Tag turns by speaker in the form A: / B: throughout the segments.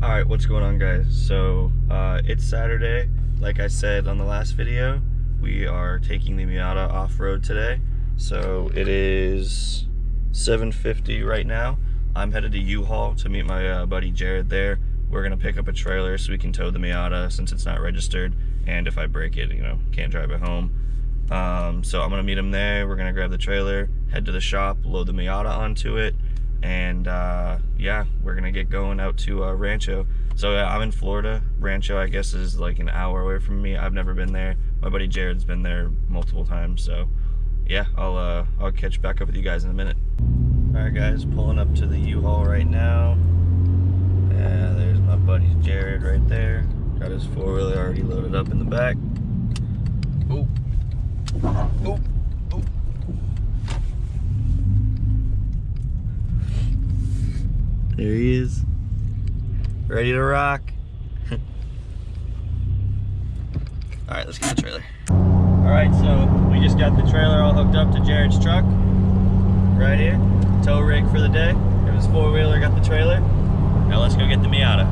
A: Alright, what's going on, guys? So it's Saturday. Like I said on the last video, we are taking the Miata off-road today. So it is 7:50 right now. I'm headed to U-Haul to meet my buddy Jared there. We're gonna pick up a trailer so we can tow the Miata since it's not registered, and if I break it, you know, can't drive it home. So I'm gonna meet him there. We're gonna grab the trailer, head to the shop, load the Miata onto it, and yeah, we're gonna get going out to Rancho. So I'm in Florida. Rancho, I guess, is like an hour away from me. I've never been there. My buddy Jared's been there multiple times. So yeah, I'll catch back up with you guys in a minute. All right, guys, pulling up to the U-Haul right now. Yeah, there's my buddy Jared right there. Got his four-wheeler already loaded up in the back. Oh, oh, oh. There he is, ready to rock. All right, let's get the trailer. All right, so we just got the trailer all hooked up to Jared's truck right here. Tow rig for the day. It was four-wheeler, got the trailer. Now let's go get the Miata.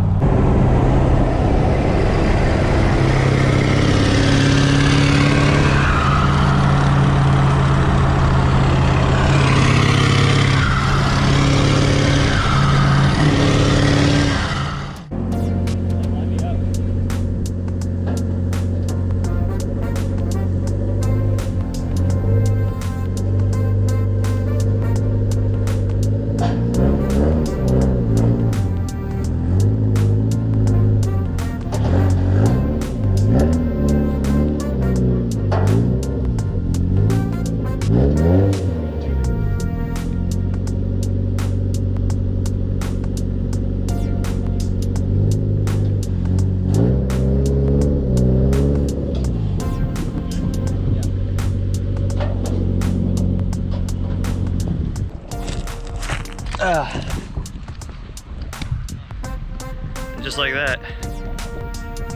A: Just like that,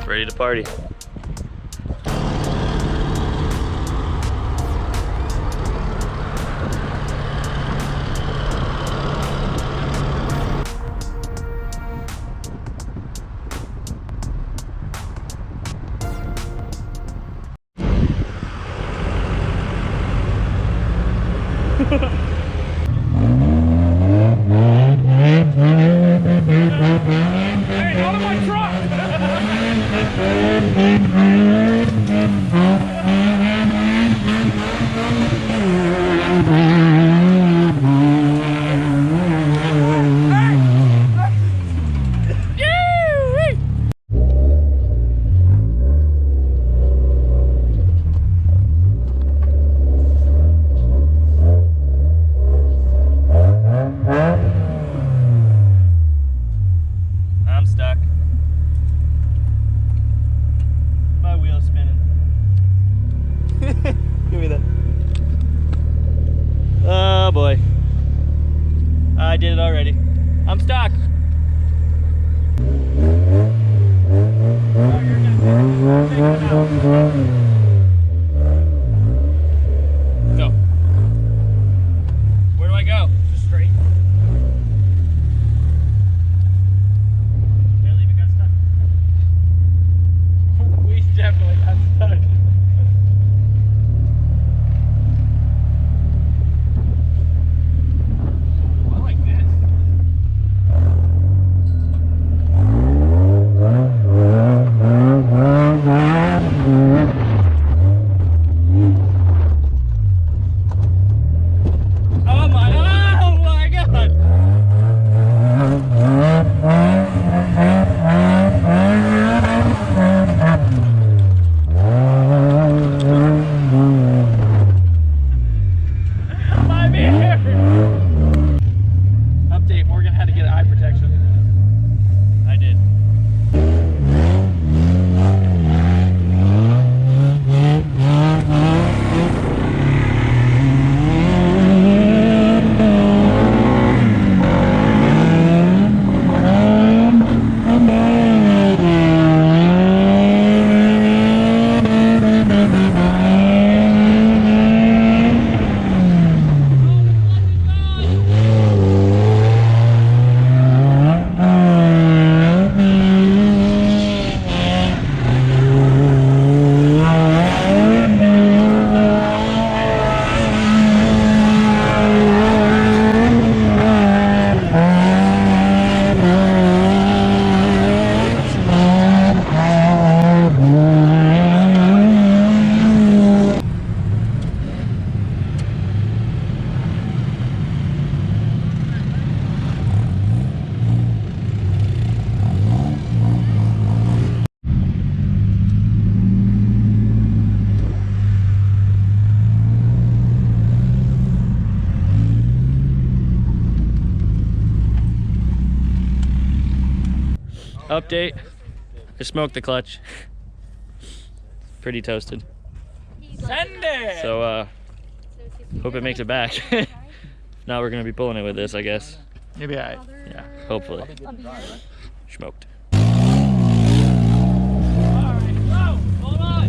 A: ready to party.
B: Hey, out of my truck!
A: I'm stuck. My wheel's spinning. Give me that. Oh boy. I did it already. I'm stuck. Go. Where do I go? Just straight. We definitely got stuck. I like this.
C: update. I smoked the clutch. Pretty toasted.
B: Send it!
C: So hope it makes it back. Now we're gonna be pulling it with this, I guess.
B: You'll be alright.
C: Yeah, hopefully. Smoked.
B: Alright, go! Hold on!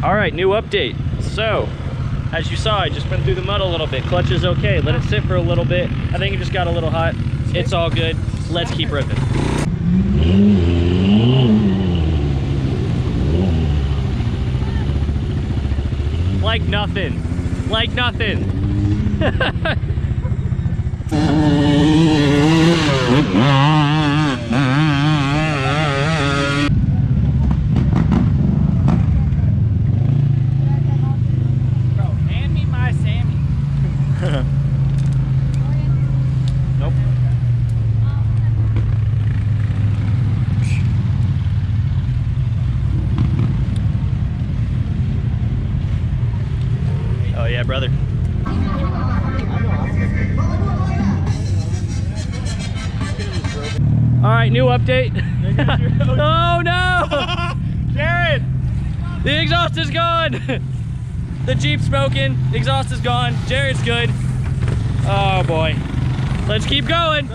C: All right, new update. So, as you saw, I just went through the mud a little bit. Clutch is okay. Let it sit for a little bit. I think it just got a little hot. It's all good. Let's keep ripping. Like nothing. Like nothing.
B: Bro, hand me my Sammy.
C: Nope. Oh yeah, brother. All right, new update. Oh no!
B: Jared!
C: The exhaust is gone. The Jeep's smoking. The exhaust is gone. Jared's good. Oh boy. Let's keep going.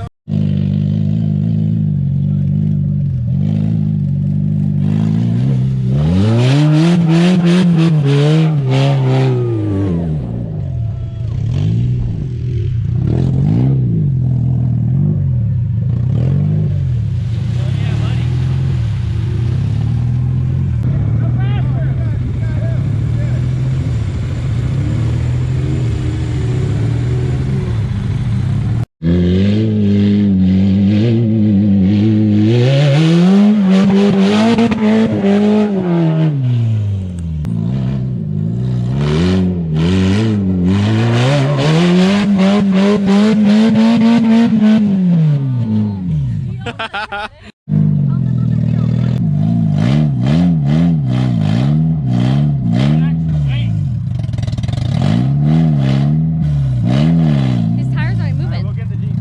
D: His tires aren't moving.
B: Go get the Jeep.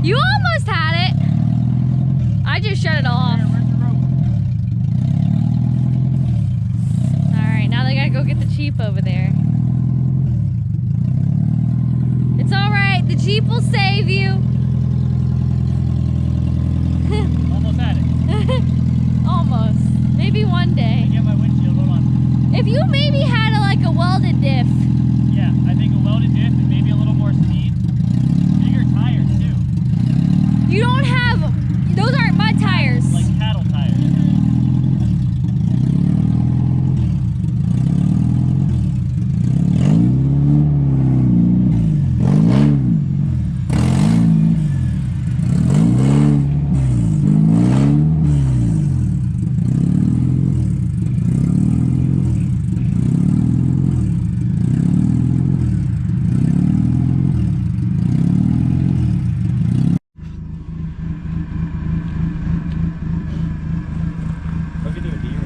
D: You almost had it. I just shut it off.
B: Where's the rope?
D: All right, now they gotta go get the Jeep over there. It's all right. The Jeep will save you.
B: Almost had it.
D: Almost. Maybe one day.
B: Get my windshield, hold on.
D: If you maybe had like a welded diff.
B: Yeah, I think a welded diff and maybe a little more speed. Bigger tires too.
D: You don't have. Those aren't mud tires.
B: Like cattle tires. Look at the D-ring.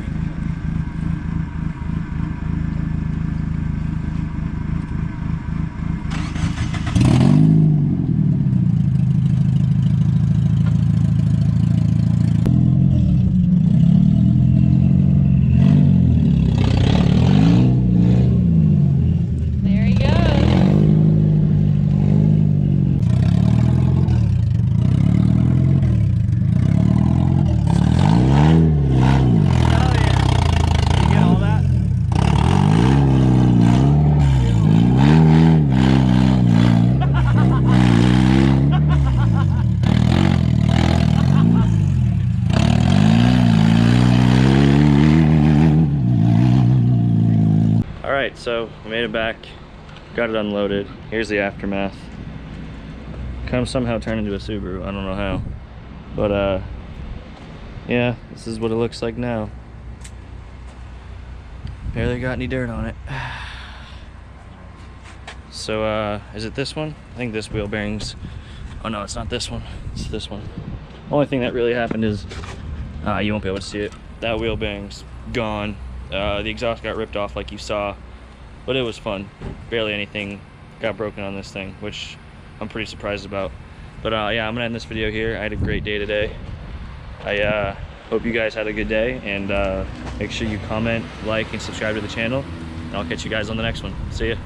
D: There he goes.
B: You get all that?
C: All right, so we made it back, got it unloaded. Here's the aftermath. Come somehow turn into a Subaru, I don't know how. But yeah, this is what it looks like now. Barely got any dirt on it. So, is it this one? I think this wheel bearings. Oh no, it's not this one. It's this one. Only thing that really happened is, you won't be able to see it. That wheel bearing's gone. The exhaust got ripped off like you saw, but it was fun. Barely anything got broken on this thing, which I'm pretty surprised about. But yeah, I'm gonna end this video here. I had a great day today. I hope you guys had a good day, and make sure you comment, like, and subscribe to the channel. And I'll catch you guys on the next one. See ya.